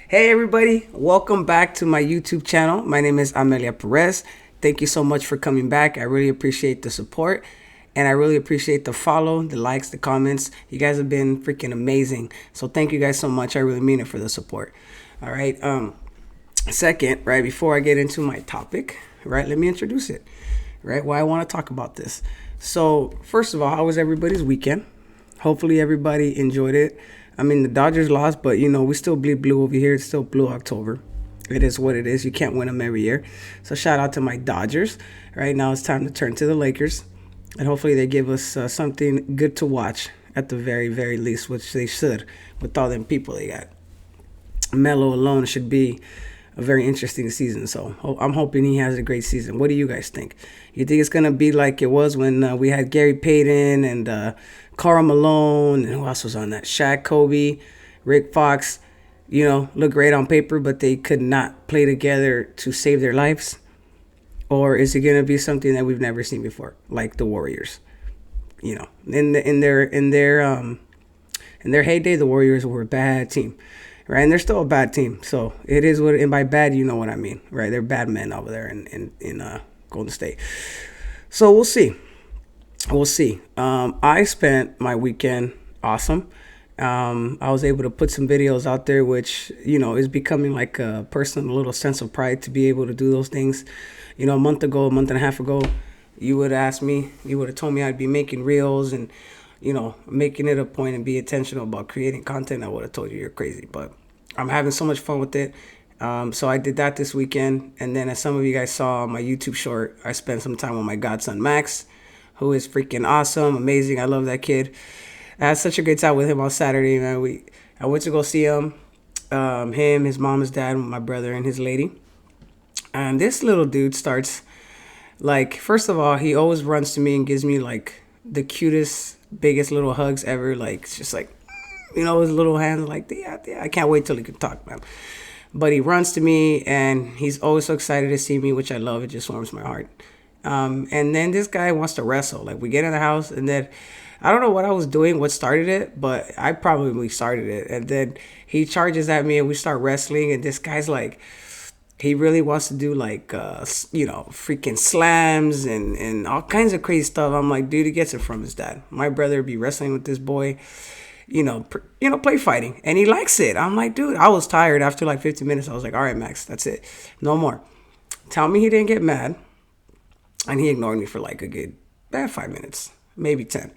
Hey everybody, welcome back to my YouTube channel. My name is Amelia Perez. Thank you so much for coming back. I really appreciate the support and I really appreciate the follow, the likes, the comments. You guys have been freaking amazing. So thank you guys so much. I really mean it for the support. All right. Second, right before I get into my topic, right, let me introduce it. Right, why I want to talk about this. So first of all, how was everybody's weekend? Hopefully everybody enjoyed it. I mean, the Dodgers lost, but we still bleed blue over here. It's still blue October. It is what it is. You can't win them every year. So shout out to my Dodgers. Right now it's time to turn to the Lakers. And hopefully they give us something good to watch at the very, very least, which they should with all them people they got. Melo alone should be a very interesting season. So I'm hoping he has a great season. What do you guys think? You think it's going to be like it was when we had Gary Payton and Karl Malone, and who else was on that? Shaq, Kobe, Rick Fox, look great on paper, but they could not play together to save their lives? Or is it going to be something that we've never seen before, like the Warriors? In their heyday, the Warriors were a bad team. Right, and they're still a bad team, so it is what. And by bad, you know what I mean, right? They're bad men over there in Golden State. So we'll see. I spent my weekend awesome. I was able to put some videos out there, which is becoming like a personal little sense of pride to be able to do those things. A month and a half ago, you would ask me, you would have told me I'd be making reels and making it a point and be intentional about creating content. I would have told you you're crazy, but I'm having so much fun with it. So I did that this weekend. And then as some of you guys saw on my YouTube short, I spent some time with my godson, Max, who is freaking awesome, amazing. I love that kid. I had such a great time with him on Saturday, man. I went to go see him, his mom, his dad, my brother, and his lady. And this little dude starts, like, first of all, he always runs to me and gives me, like, the cutest, biggest little hugs ever. Like, it's just like, his little hands, like, yeah, I can't wait till he can talk, man. But he runs to me and he's always so excited to see me, which I love. It just warms my heart. And then this guy wants to wrestle. Like, we get in the house and then I don't know what I was doing, what started it, but I probably started it. And then he charges at me and we start wrestling. And this guy's like, he really wants to do like, freaking slams and all kinds of crazy stuff. I'm like, dude, he gets it from his dad. My brother be wrestling with this boy, play fighting. And he likes it. I'm like, dude, I was tired after like 15 minutes. I was like, all right, Max, that's it. No more. Tell me he didn't get mad. And he ignored me for like a good 5 minutes, maybe 10.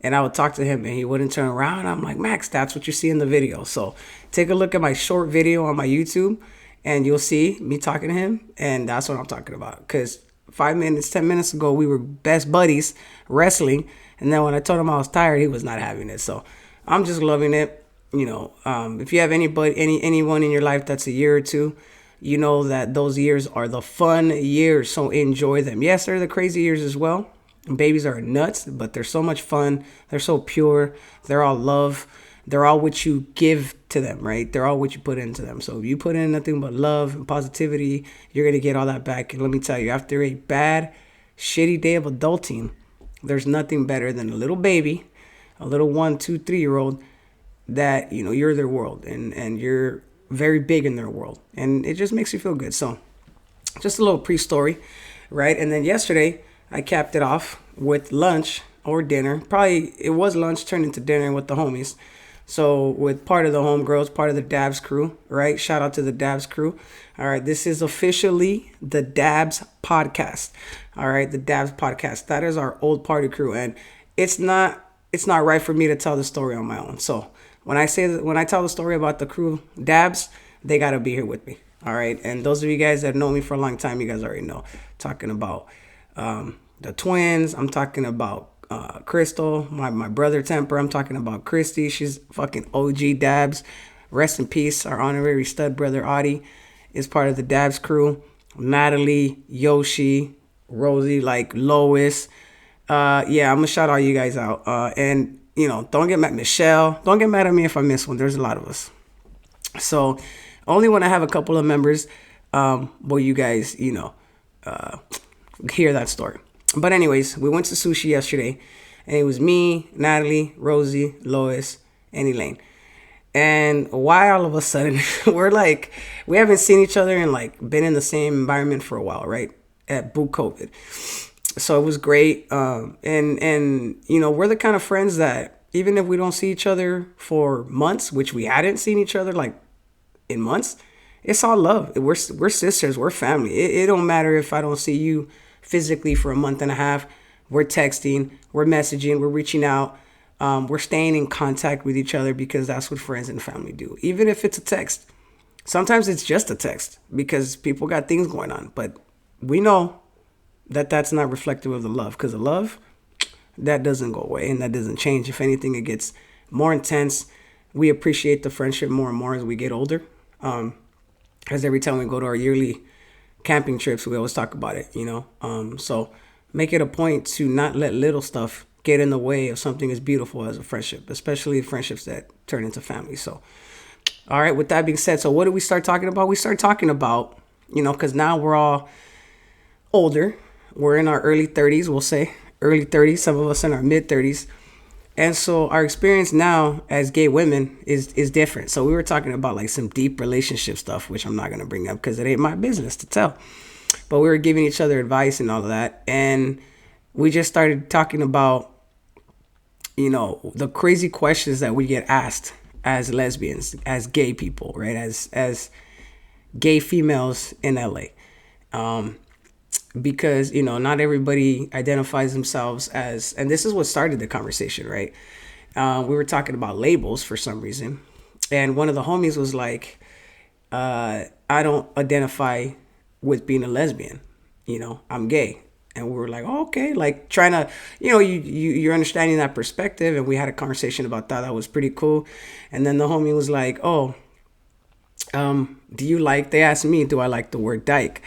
And I would talk to him and he wouldn't turn around. I'm like, Max, that's what you see in the video. So take a look at my short video on my YouTube and you'll see me talking to him. And that's what I'm talking about. Because 5 minutes, 10 minutes ago, we were best buddies wrestling. And then when I told him I was tired, he was not having it. So I'm just loving it. If you have anyone in your life that's a year or two, you know that those years are the fun years. So enjoy them. Yes, they're the crazy years as well. Babies are nuts, but they're so much fun. They're so pure. They're all love. They're all what you give to them, right? They're all what you put into them. So if you put in nothing but love and positivity, you're going to get all that back. And let me tell you, after a bad, shitty day of adulting, there's nothing better than a little baby, a little 1, 2, 3-year-old that, you're their world and you're very big in their world. And it just makes you feel good. So just a little pre-story, right? And then yesterday, I capped it off with lunch or dinner. Probably it was lunch turned into dinner with the homies. So with part of the homegirls, part of the DABZ crew, right? Shout out to the DABZ crew. All right, this is officially the DABZ Podcast. All right, the DABZ Podcast. That is our old party crew, and it's not right for me to tell the story on my own. So when I tell the story about the crew DABZ, they gotta be here with me. All right, and those of you guys that know me for a long time, you guys already know. Talking about the twins. I'm talking about Crystal, my brother Temper. I'm talking about Christy. She's fucking OG DABZ. Rest in peace. Our honorary stud brother Audie is part of the DABZ crew. Natalie, Yoshi, Rosie, like Lois. I'm gonna shout all you guys out. And don't get mad, Michelle. Don't get mad at me if I miss one. There's a lot of us. So only when I have a couple of members, will you guys, hear that story. But anyways, we went to sushi yesterday, and it was me, Natalie, Rosie, Lois, and Elaine. And why all of a sudden we're like, we haven't seen each other and like been in the same environment for a while, right? At boot COVID. So it was great. And you know, we're the kind of friends that even if we don't see each other for months, which we hadn't seen each other like in months, it's all love. We're sisters. We're family. It don't matter if I don't see you physically for a month and a half. We're texting. We're messaging. We're reaching out. We're staying in contact with each other because that's what friends and family do. Even if it's a text. Sometimes it's just a text because people got things going on. But we know that that's not reflective of the love, because the love, that doesn't go away and that doesn't change. If anything, it gets more intense. We appreciate the friendship more and more as we get older. Because every time we go to our yearly camping trips, we always talk about it, you know. So make it a point to not let little stuff get in the way of something as beautiful as a friendship, especially friendships that turn into family. So, all right, with that being said, so what did we start talking about? We started talking about, you know, because now we're all older. We're in our early 30s, we'll say. Early 30s, some of us in our mid 30s. And so our experience now as gay women is different. So we were talking about like some deep relationship stuff, which I'm not going to bring up because it ain't my business to tell. But we were giving each other advice and all of that. And we just started talking about, you know, the crazy questions that we get asked as lesbians, as gay people, right? As gay females in LA. Because, you know, not everybody identifies themselves as, and this is what started the conversation, right? We were talking about labels for some reason. And one of the homies was like, I don't identify with being a lesbian, you know, I'm gay. And we were like, oh, okay, like trying to, you know, you're understanding that perspective. And we had a conversation about that. That was pretty cool. And then the homie was like, oh, they asked me, do I like the word dyke?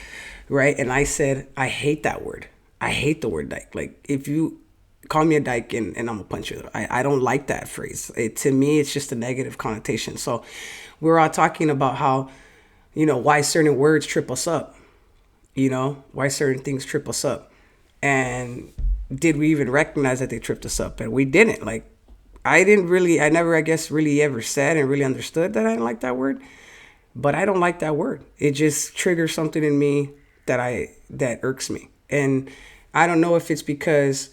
Right. And I said, I hate that word. I hate the word dyke. Like, if you call me a dyke and I'm gonna punch you, I don't like that phrase. To me, it's just a negative connotation. So we're all talking about how, you know, why certain words trip us up, you know, why certain things trip us up. And did we even recognize that they tripped us up? And we didn't. Like, I never, I guess, really ever said and really understood that I didn't like that word. But I don't like that word. It just triggers something in me that irks me. And I don't know if it's because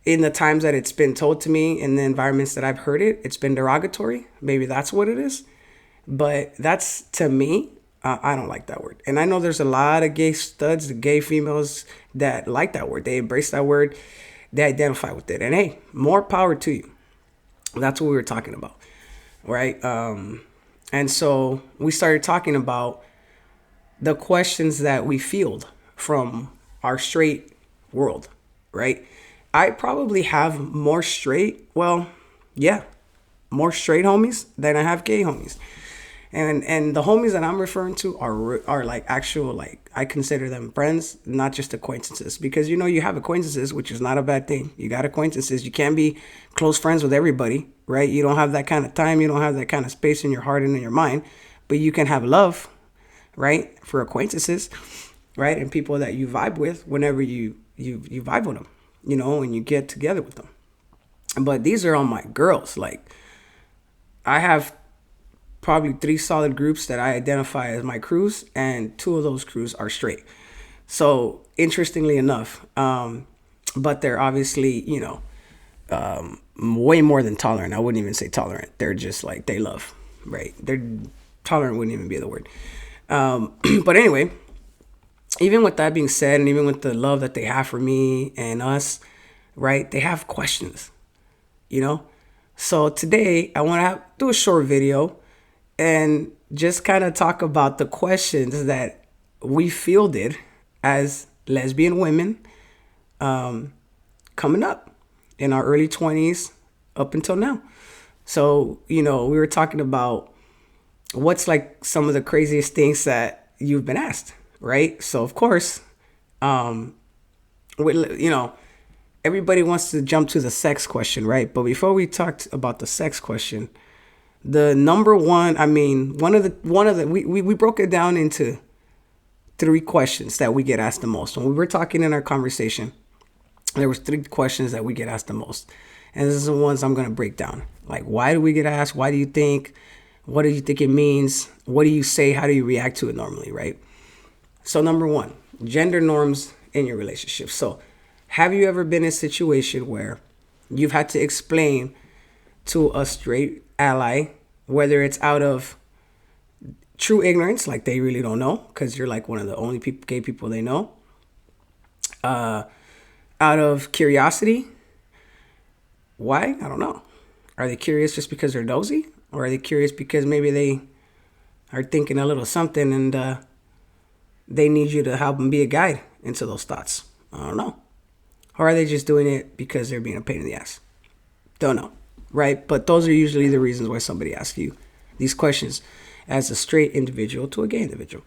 in the times that it's been told to me, in the environments that I've heard it, it's been derogatory. Maybe that's what it is. But that's, to me, I don't like that word. And I know there's a lot of gay studs, the gay females that like that word. They embrace that word. They identify with it. And hey, more power to you. That's what we were talking about, right? And so we started talking about the questions that we field from our straight world, right? I probably have more straight homies than I have gay homies. And the homies that I'm referring to are like actual, like, I consider them friends, not just acquaintances. Because, you know, you have acquaintances, which is not a bad thing. You got acquaintances. You can't be close friends with everybody, right? You don't have that kind of time. You don't have that kind of space in your heart and in your mind. But you can have love, right, for acquaintances, right? And people that you vibe with whenever you vibe with them, you know, and you get together with them. But these are all my girls. Like, I have probably 3 solid groups that I identify as my crews, and 2 of those crews are straight. So interestingly enough, but they're obviously, you know, way more than tolerant. I wouldn't even say tolerant. They're just like, they love, right? They're tolerant wouldn't even be the word. But anyway, even with that being said, and even with the love that they have for me and us, right? They have questions, you know? So today I want to do a short video and just kind of talk about the questions that we fielded as lesbian women coming up in our early 20s up until now. So, you know, we were talking about what's like some of the craziest things that you've been asked, right? So, of course, you know, everybody wants to jump to the sex question, right? But before we talked about the sex question, the number one, I mean, we broke it down into 3 questions that we get asked the most. When we were talking in our conversation, there was 3 questions that we get asked the most. And this is the ones I'm going to break down. Like, why do we get asked? Why do you think? What do you think it means? What do you say? How do you react to it normally, right? So number one, gender norms in your relationship. So have you ever been in a situation where you've had to explain to a straight ally, whether it's out of true ignorance, like they really don't know, because you're like one of the only gay people they know, out of curiosity? Why? I don't know. Are they curious just because they're nosy? Or are they curious because maybe they are thinking a little something and they need you to help them be a guide into those thoughts? I don't know. Or are they just doing it because they're being a pain in the ass? Don't know, right? But those are usually the reasons why somebody asks you these questions as a straight individual to a gay individual.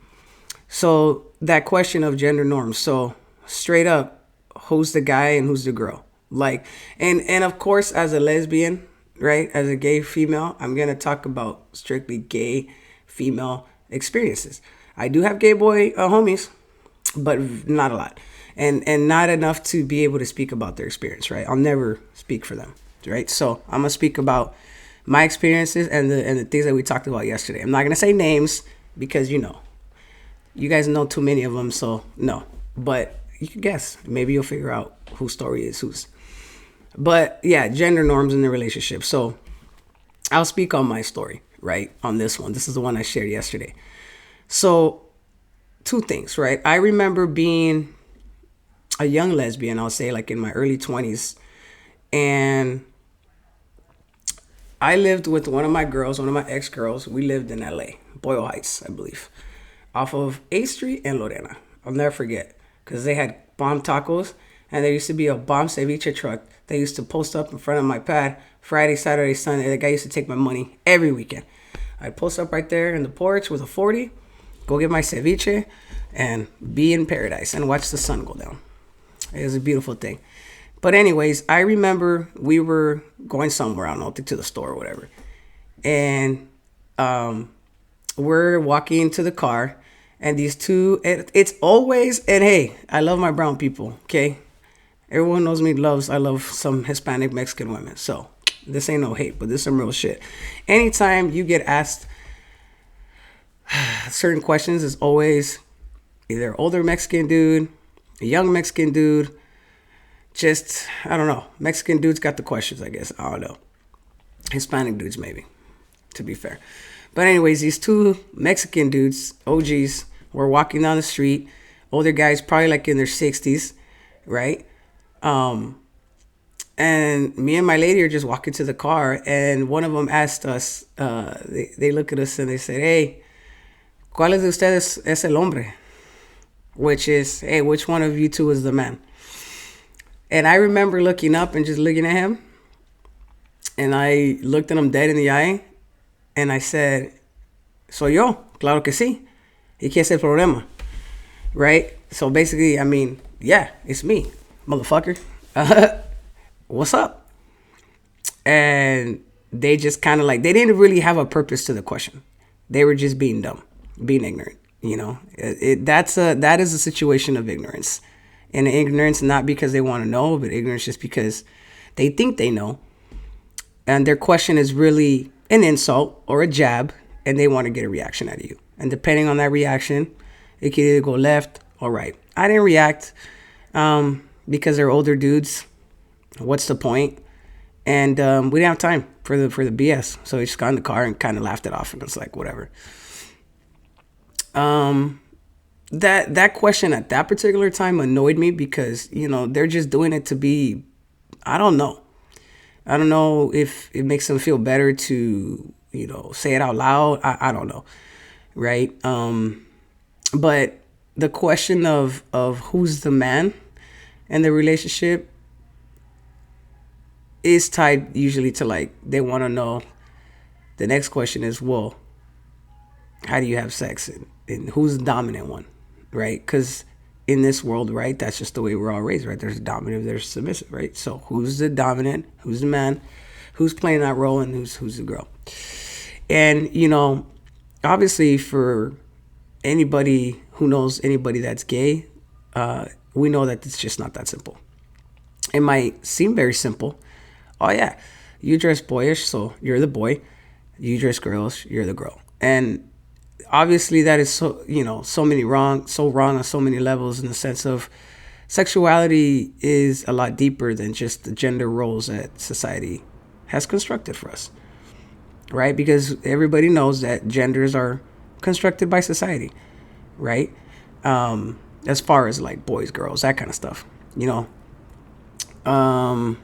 So that question of gender norms. So straight up, who's the guy and who's the girl? Like, and of course, as a lesbian, right, as a gay female, I'm going to talk about strictly gay female experiences. I do have gay boy homies, but not a lot. And not enough to be able to speak about their experience, right? I'll never speak for them, right? So I'm going to speak about my experiences and the things that we talked about yesterday. I'm not going to say names because, you guys know too many of them, so no. But you can guess. Maybe you'll figure out whose story is whose. But yeah, gender norms in the relationship. So I'll speak on my story, right? On this one. This is the one I shared yesterday. So two things, right? I remember being a young lesbian, I'll say like in my early 20s. And I lived with one of my ex-girls. We lived in LA, Boyle Heights, I believe, off of 8th Street and Lorena. I'll never forget because they had bomb tacos and there used to be a bomb ceviche truck. They used to post up in front of my pad Friday, Saturday, Sunday. The guy used to take my money every weekend. I'd post up right there in the porch with a 40, go get my ceviche, and be in paradise and watch the sun go down. It was a beautiful thing. But anyways, I remember we were going somewhere, I don't know, to the store or whatever. And we're walking to the car, and these two, it's always, and hey, I love my brown people, okay? Everyone knows me, I love some Hispanic Mexican women. So this ain't no hate, but this is some real shit. Anytime you get asked certain questions, it's always either older Mexican dude, a young Mexican dude, just, I don't know. Mexican dudes got the questions, I guess. I don't know. Hispanic dudes, maybe, to be fair. But anyways, these two Mexican dudes, OGs, were walking down the street. Older guys, probably like in their 60s, right? And me and my lady are just walking to the car, and one of them asked us, they look at us and they said, hey, ¿cuál de ustedes es el hombre? Which is, hey, which one of you two is the man? And I remember looking up and just looking at him, and I looked at him dead in the eye, and I said, soy yo, claro que sí. ¿Y qué es el problema? Right? So basically, I mean, yeah, it's me, motherfucker. What's up? And they just kind of like, they didn't really have a purpose to the question. They were just being dumb, being ignorant. That is a situation of ignorance. And ignorance not because they want to know, but ignorance just because they think they know. And their question is really an insult or a jab, and they want to get a reaction out of you. And depending on that reaction, it could either go left or right. I didn't react because they're older dudes. What's the point? And we didn't have time for the BS. So we just got in the car and kind of laughed it off, and it's like, whatever. That question at that particular time annoyed me because, they're just doing it to be, I don't know. I don't know if it makes them feel better to, say it out loud. I don't know. Right. But the question of who's the man in the relationship is tied usually to like, they want to know. The next question is, well, how do you have sex and who's the dominant one? Right? Because in this world, right, that's just the way we're all raised, right? There's dominant, there's submissive, right? So who's the dominant? Who's the man? Who's playing that role? And who's the girl? And, obviously for anybody who knows anybody that's gay, we know that it's just not that simple. It might seem very simple Oh yeah, you dress boyish, so you're the boy. You dress girls, you're the girl. And obviously that is so wrong on so many levels, in the sense of sexuality is a lot deeper than just the gender roles that society has constructed for us, right? Because everybody knows that genders are constructed by society, right? As far as like boys, girls, that kind of stuff, you know. Um,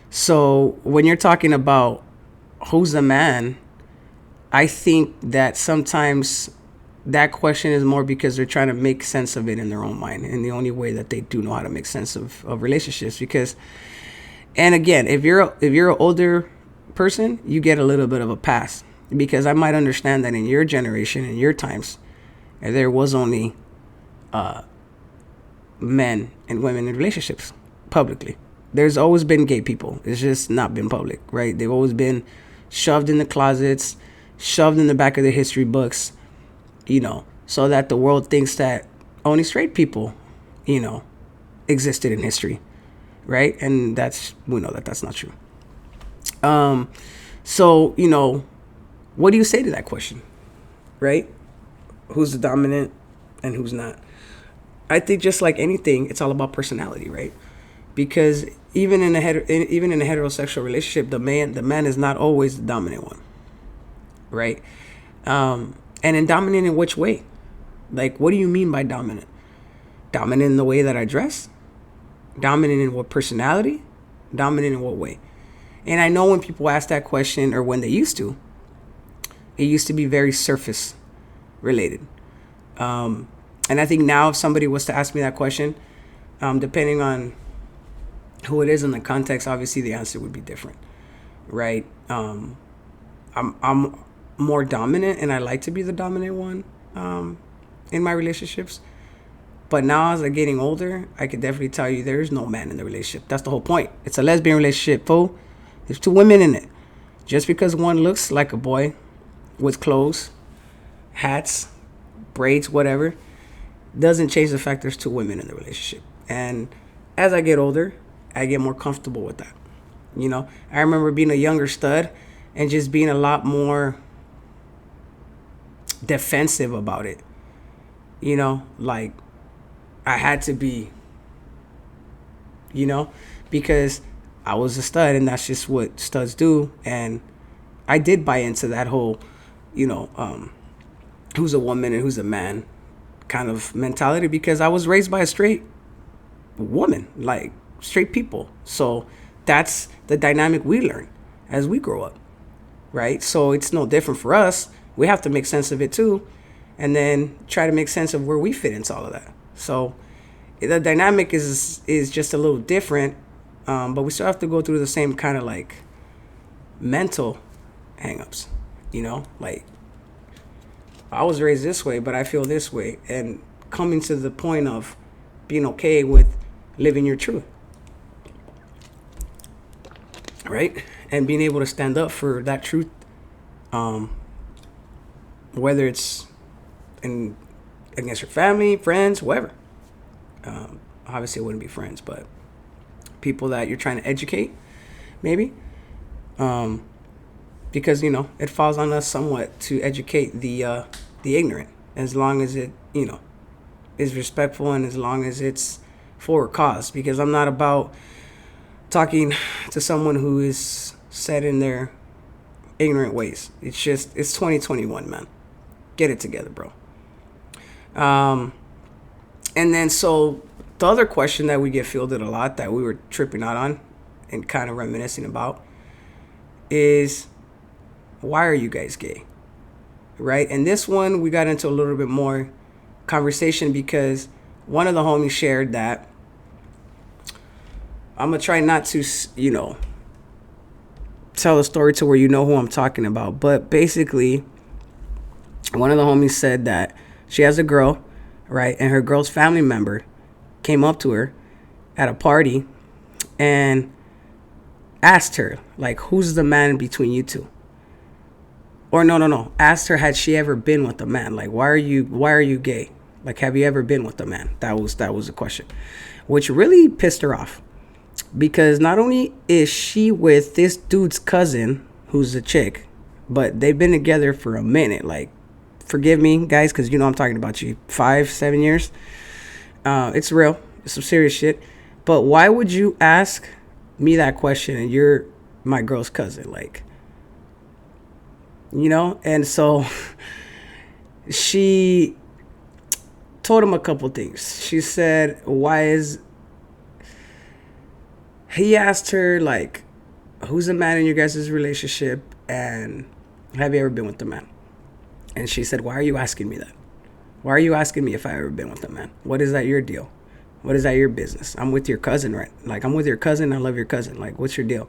so when you're talking about who's the man, I think that sometimes that question is more because they're trying to make sense of it in their own mind, in the only way that they do know how to make sense of relationships. Because, and again, if you're an older person, you get a little bit of a pass, because I might understand that in your generation, in your times, there was only men and women in relationships publicly. There's always been gay people. It's just not been public, right? They've always been shoved in the closets, shoved in the back of the history books, so that the world thinks that only straight people, existed in history, right? And we know that that's not true. So, what do you say to that question, right? Who's the dominant and who's not? I think just like anything, it's all about personality, right? Because even in a heterosexual relationship, the man is not always the dominant one, right? And in dominant in which way? Like, what do you mean by dominant? Dominant in the way that I dress? Dominant in what personality? Dominant in what way? And I know when people ask that question, or when they used to, it used to be very surface related. And I think now if somebody was to ask me that question, depending on who it is in the context, obviously the answer would be different, right? I'm more dominant, and I like to be the dominant one in my relationships. But now, as I'm getting older, I could definitely tell you there is no man in the relationship. That's the whole point. It's a lesbian relationship, fool. There's two women in it. Just because one looks like a boy with clothes, hats, braids, whatever, doesn't change the fact there's two women in the relationship. And as I get older, I get more comfortable with that. I remember being a younger stud and just being a lot more defensive about it. Like I had to be, because I was a stud, and that's just what studs do. And I did buy into that whole, who's a woman and who's a man kind of mentality, because I was raised by a straight woman, like straight people. So that's the dynamic we learn as we grow up, right? So it's no different for us. We have to make sense of it too, and then try to make sense of where we fit into all of that. So the dynamic is just a little different, but we still have to go through the same kind of like mental hangups, like I was raised this way, but I feel this way, and coming to the point of being okay with living your truth, right? And being able to stand up for that truth, whether it's against your family, friends, whoever. Obviously, it wouldn't be friends, but people that you're trying to educate, maybe. Because it falls on us somewhat to educate the ignorant, as long as it is respectful, and as long as it's for a cause. Because I'm not about talking to someone who is set in their ignorant ways. It's 2021, man. Get it together, bro. And then so the other question that we get fielded a lot, that we were tripping out on and kind of reminiscing about, is, why are you guys gay? Right? And this one, we got into a little bit more conversation, because one of the homies shared that, I'm going to try not to, tell a story to where you know who I'm talking about. But basically, one of the homies said that she has a girl, right? And her girl's family member came up to her at a party and asked her, like, who's the man between you two? Or no. Asked her, had she ever been with a man? Like, why are you gay? Like, have you ever been with a man? That was the question, which really pissed her off. Because not only is she with this dude's cousin, who's a chick, but they've been together for a minute. Like, forgive me, guys, because you know I'm talking about you. 5, 7 years. It's real. It's some serious shit. But why would you ask me that question and you're my girl's cousin? Like, you know? And so she told him a couple things. She said, why is... He asked her, like, who's the man in your guys' relationship and have you ever been with the man? And she said, why are you asking me that? Why are you asking me if I ever been with a man? What is that your deal? What is that your business? I'm with your cousin, right? Like, I'm with your cousin. I love your cousin. Like, what's your deal?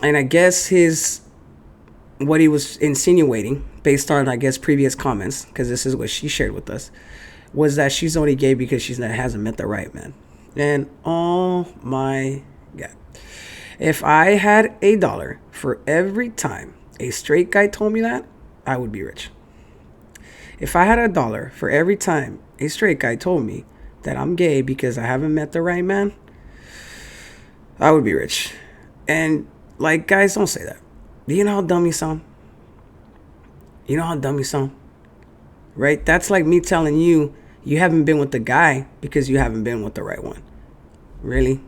And I guess what he was insinuating, based on, I guess, previous comments, because this is what she shared with us, was that she's only gay because she hasn't met the right man. And oh my God. If I had $1 for every time a straight guy told me that, I would be rich. If I had $1 for every time a straight guy told me that I'm gay because I haven't met the right man, I would be rich. And, like, guys, don't say that. Do you know how dumb you sound? You know how dumb you sound? Right? That's like me telling you you haven't been with the guy because you haven't been with the right one. Really?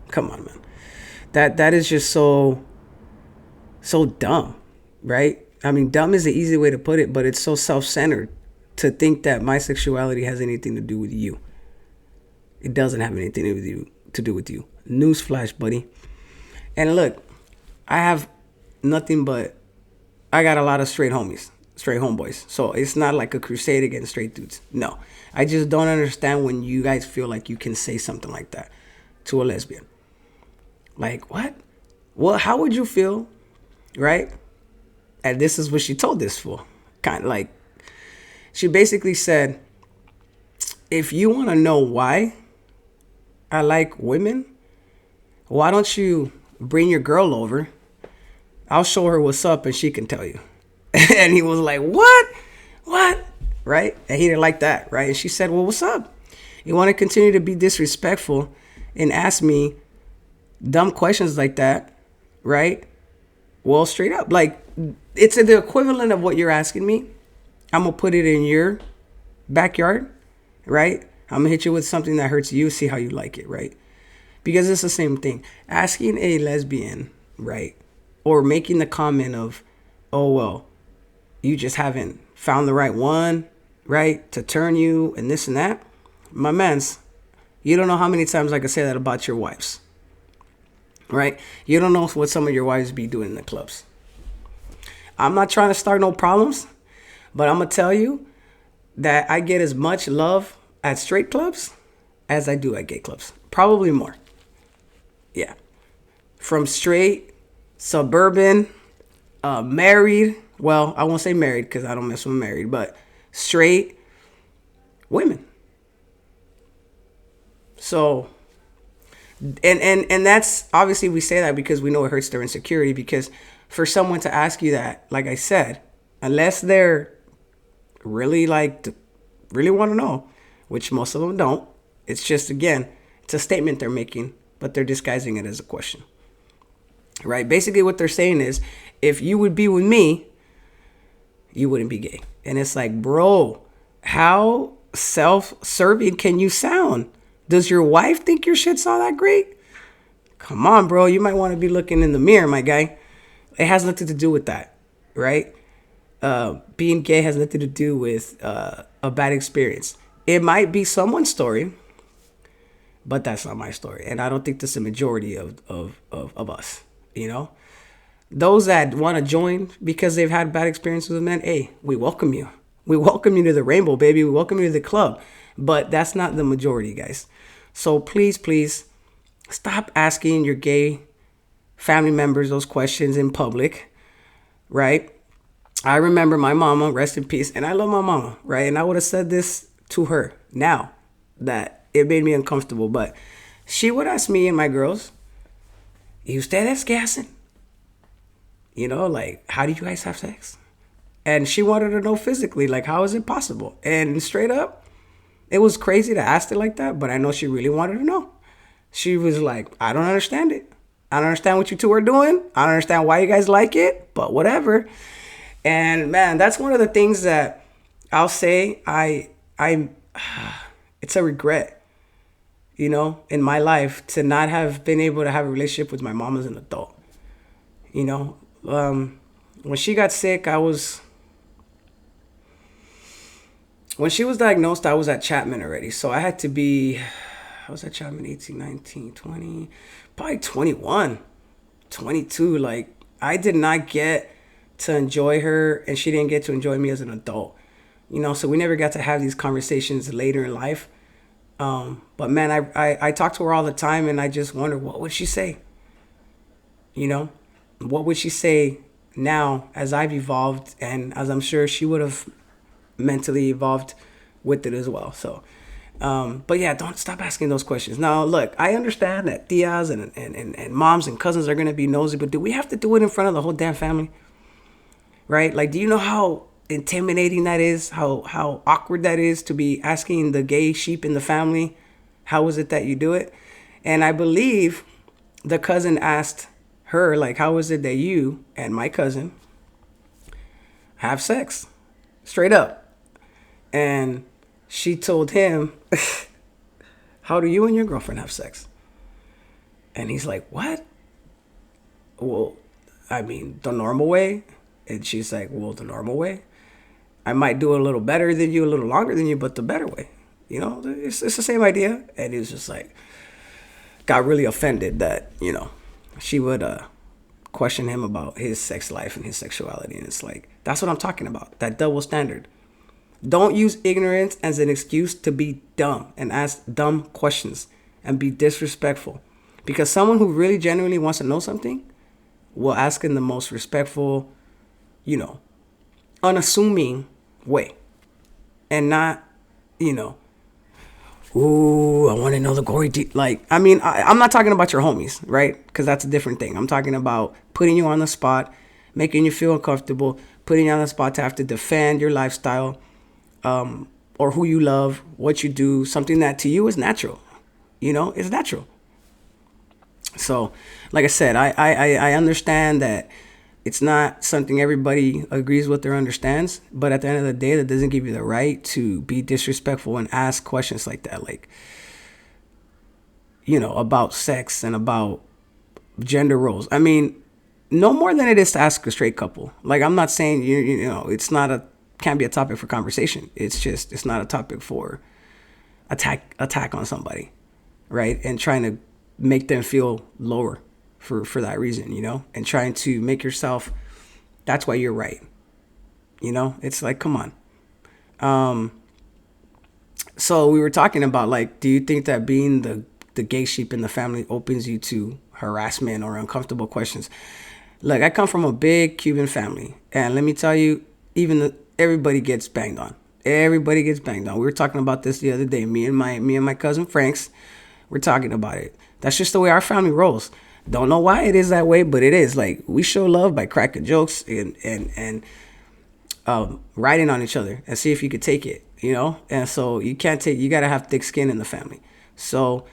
Come on, man. That is just so dumb, right? I mean, dumb is the easy way to put it, but it's so self-centered to think that my sexuality has anything to do with you. It doesn't have anything to do with you. Newsflash, buddy. And look, I have nothing but... I got a lot of straight homies, straight homeboys. So it's not like a crusade against straight dudes. No. I just don't understand when you guys feel like you can say something like that to a lesbian. Like, what? Well, how would you feel, right? And this is what she told this fool. Kind of like, she basically said, if you want to know why I like women, why don't you bring your girl over? I'll show her what's up and she can tell you. And he was like, what? Right? And he didn't like that, right? And she said, well, what's up? You want to continue to be disrespectful and ask me dumb questions like that, right? Well, straight up, like, it's the equivalent of what you're asking me. I'm going to put it in your backyard, right? I'm going to hit you with something that hurts you, see how you like it, right? Because it's the same thing. Asking a lesbian, right? Or making the comment of, oh, well, you just haven't found the right one, right? To turn you and this and that. My mans, you don't know how many times I can say that about your wives, right? You don't know what some of your wives be doing in the clubs. I'm not trying to start no problems, but I'm going to tell you that I get as much love at straight clubs as I do at gay clubs. Probably more. Yeah. From straight, suburban, married. Well, I won't say married because I don't mess with married, but straight women. So, and that's obviously we say that because we know it hurts their insecurity, because for someone to ask you that, like I said, unless they're really really want to know, which most of them don't, it's just, again, it's a statement they're making, but they're disguising it as a question, right? Basically what they're saying is, if you would be with me, you wouldn't be gay. And it's like, bro, how self-serving can you sound? Does your wife think your shit's all that great? Come on, bro. You might want to be looking in the mirror, my guy. It has nothing to do with that, right? Being gay has nothing to do with a bad experience. It might be someone's story, but that's not my story. And I don't think that's the majority of us, you know? Those that want to join because they've had bad experiences with men, hey, we welcome you. We welcome you to the rainbow, baby. We welcome you to the club. But that's not the majority, guys. So please, stop asking your gay family members those questions in public, right? I remember my mama, rest in peace, and I love my mama, right? And I would have said this to her now that it made me uncomfortable, but she would ask me and my girls, ¿Y ustedes qué hacen? You know, like, how do you guys have sex? And she wanted to know physically, like, how is it possible? And straight up, it was crazy to ask it like that, but I know she really wanted to know. She was like, I don't understand it. I don't understand what you two are doing. I don't understand why you guys like it, but whatever. And man, that's one of the things that I'll say I it's a regret, in my life to not have been able to have a relationship with my mom as an adult. You know, when she got sick, when she was diagnosed, I was at Chapman already. So I was at Chapman 18, 19, 20, probably 21, 22. Like, I did not get to enjoy her, and she didn't get to enjoy me as an adult. So we never got to have these conversations later in life. But man, I talk to her all the time, and I just wonder, what would she say? What would she say now as I've evolved, and as I'm sure she would have mentally evolved with it as well. So, but yeah, don't stop asking those questions. Now, look, I understand that tias and moms and cousins are going to be nosy, but do we have to do it in front of the whole damn family? Right? Like, do you know how intimidating that is? How awkward that is to be asking the gay sheep in the family, how is it that you do it? And I believe the cousin asked her, like, how is it that you and my cousin have sex? Straight up. And she told him, how do you and your girlfriend have sex? And he's like, what? Well, I mean, the normal way. And she's like, well, the normal way? I might do it a little better than you, a little longer than you, but the better way. It's the same idea. And he was just like, got really offended that, she would question him about his sex life and his sexuality. And it's like, that's what I'm talking about, that double standard. Don't use ignorance as an excuse to be dumb and ask dumb questions and be disrespectful. Because someone who really genuinely wants to know something will ask in the most respectful, unassuming way. And not, ooh, I want to know the gory I'm not talking about your homies, right? Because that's a different thing. I'm talking about putting you on the spot, making you feel uncomfortable, putting you on the spot to have to defend your lifestyle, or who you love, what you do, something that to you is natural. It's natural. So, like I said, I understand that it's not something everybody agrees with or understands, but at the end of the day, that doesn't give you the right to be disrespectful and ask questions like that, like, about sex and about gender roles. I mean, no more than it is to ask a straight couple. Like, I'm not saying, it's can't be a topic for conversation. It's not a topic for attack on somebody, right? And trying to make them feel lower for that reason, and trying to make yourself, that's why you're right. It's like, come on. So we were talking about, like, do you think that being the gay sheep in the family opens you to harassment or uncomfortable questions? Look, I come from a big Cuban family, and let me tell you, everybody gets banged on. Everybody gets banged on. We were talking about this the other day. Me and my cousin Franks, we're talking about it. That's just the way our family rolls. Don't know why it is that way, but it is. Like, we show love by cracking jokes and riding on each other and see if you could take it, And so you gotta have thick skin in the family. So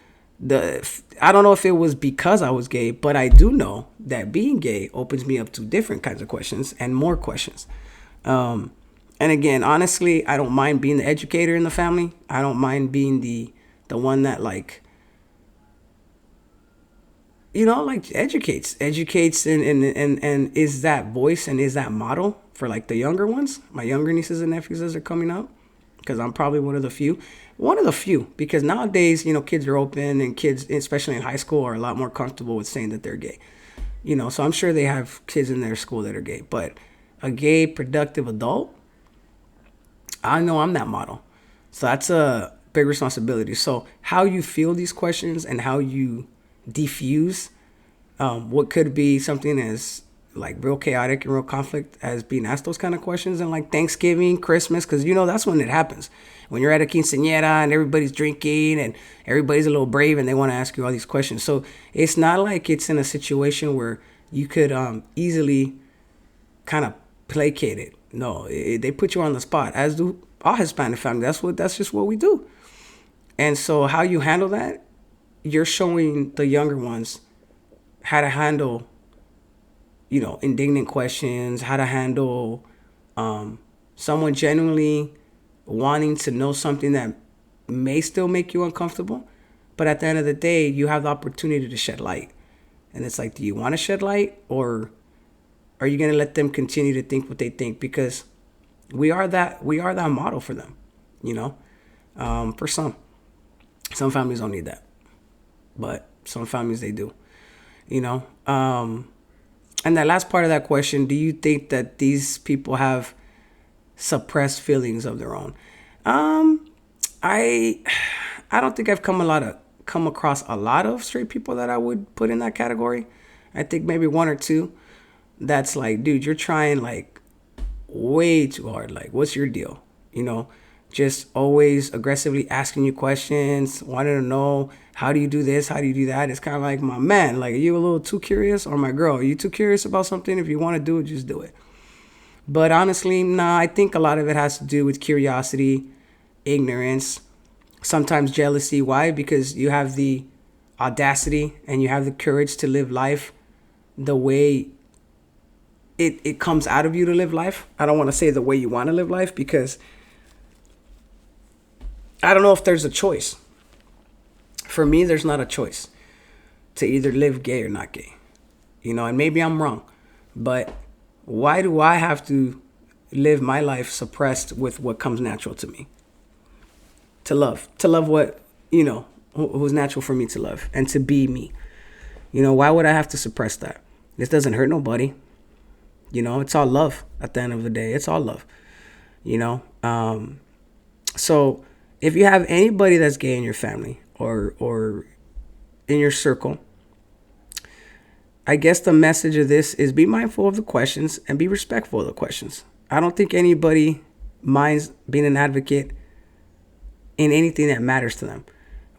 I don't know if it was because I was gay, but I do know that being gay opens me up to different kinds of questions and more questions. And again, honestly, I don't mind being the educator in the family. I don't mind being the one that, like, educates and is that voice and is that model for, like, the younger ones, my younger nieces and nephews as they're coming up, because I'm probably one of the few, because nowadays, kids are open, and kids, especially in high school, are a lot more comfortable with saying that they're gay, so I'm sure they have kids in their school that are gay, but a gay, productive adult, I know I'm that model. So that's a big responsibility. So how you feel these questions and how you diffuse what could be something as, like, real chaotic and real conflict as being asked those kind of questions, and, like, Thanksgiving, Christmas, because that's when it happens, when you're at a quinceañera and everybody's drinking and everybody's a little brave and they want to ask you all these questions. So it's not like it's in a situation where you could easily kind of placate it. No, they put you on the spot, as do all Hispanic families. That's just what we do. And so how you handle that you're showing the younger ones how to handle, indignant questions, how to handle someone genuinely wanting to know something that may still make you uncomfortable. But at the end of the day, you have the opportunity to shed light. And it's like, do you want to shed light, or are you going to let them continue to think what they think? Because we are that model for them, for some families don't need that, but some families they do, and that last part of that question, do you think that these people have suppressed feelings of their own? I don't think I've come across a lot of straight people that I would put in that category. I think maybe one or two that's like, dude, you're trying like way too hard. Like, what's your deal? Just always aggressively asking you questions, wanting to know, how do you do this? How do you do that? It's kind of like, my man, like, are you a little too curious? Or my girl, are you too curious about something? If you want to do it, just do it. But honestly, nah, I think a lot of it has to do with curiosity, ignorance, sometimes jealousy. Why? Because you have the audacity and you have the courage to live life the way it comes out of you to live life. I don't want to say the way you want to live life, because I don't know if there's a choice. For me, there's not a choice to either live gay or not gay. And maybe I'm wrong, but why do I have to live my life suppressed with what comes natural to me? To love what, who's natural for me to love and to be me. Why would I have to suppress that? This doesn't hurt nobody. It's all love at the end of the day. It's all love, So if you have anybody that's gay in your family or in your circle, I guess the message of this is be mindful of the questions and be respectful of the questions. I don't think anybody minds being an advocate in anything that matters to them,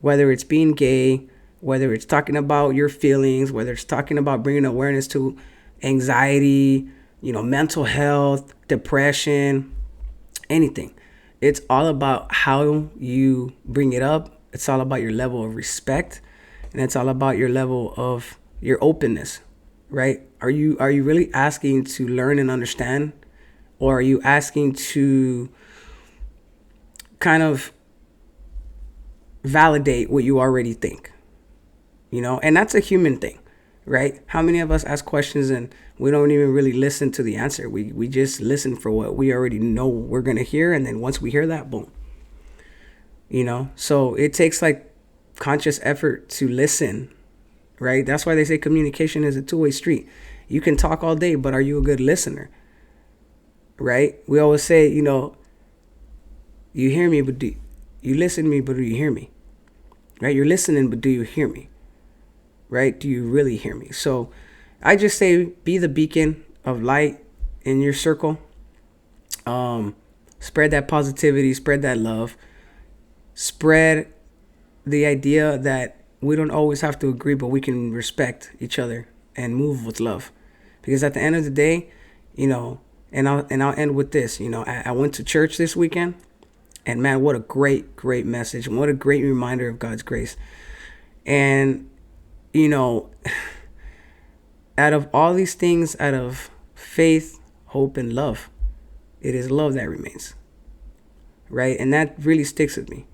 whether it's being gay, whether it's talking about your feelings, whether it's talking about bringing awareness to anxiety, mental health, depression, anything. It's all about how you bring it up. It's all about your level of respect, and it's all about your level of your openness, right? Are you really asking to learn and understand, or are you asking to kind of validate what you already think? And that's a human thing, right? How many of us ask questions and we don't even really listen to the answer? We just listen for what we already know we're going to hear. And then once we hear that, boom. So it takes like conscious effort to listen, right? That's why they say communication is a two-way street. You can talk all day, but are you a good listener? Right? We always say, you hear me, but you listen to me, but do you hear me? Right? You're listening, but do you hear me? Right? Do you really hear me? So I just say be the beacon of light in your circle. Spread that positivity, spread that love, spread the idea that we don't always have to agree, but we can respect each other and move with love. Because at the end of the day, and I'll end with this, I went to church this weekend, and man, what a great, great message, and what a great reminder of God's grace. And out of all these things, out of faith, hope, and love, it is love that remains, right? And that really sticks with me.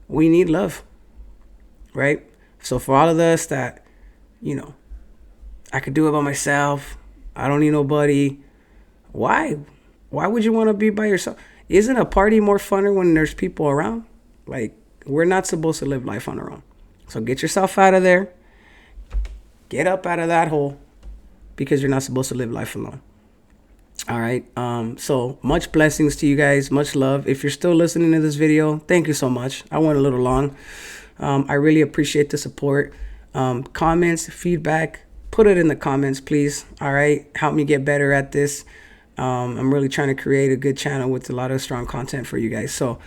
We need love, right? So for all of us that, I could do it by myself, I don't need nobody. Why would you want to be by yourself? Isn't a party more funner when there's people around? Like, we're not supposed to live life on our own. So get yourself out of there. Get up out of that hole, because you're not supposed to live life alone. All right. So much blessings to you guys. Much love. If you're still listening to this video, thank you so much. I went a little long. I really appreciate the support. Comments, feedback, put it in the comments, please. All right. Help me get better at this. I'm really trying to create a good channel with a lot of strong content for you guys. So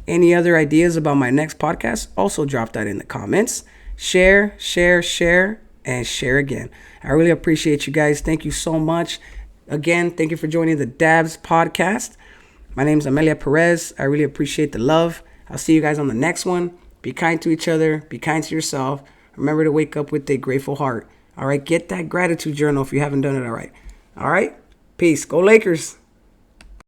any other ideas about my next podcast, also drop that in the comments. Share, and share again. I really appreciate you guys. Thank you so much. Again, thank you for joining the DABZ Podcast. My name is Amelia Perez. I really appreciate the love. I'll see you guys on the next one. Be kind to each other. Be kind to yourself. Remember to wake up with a grateful heart. All right, get that gratitude journal if you haven't done it. All right. Peace. Go Lakers.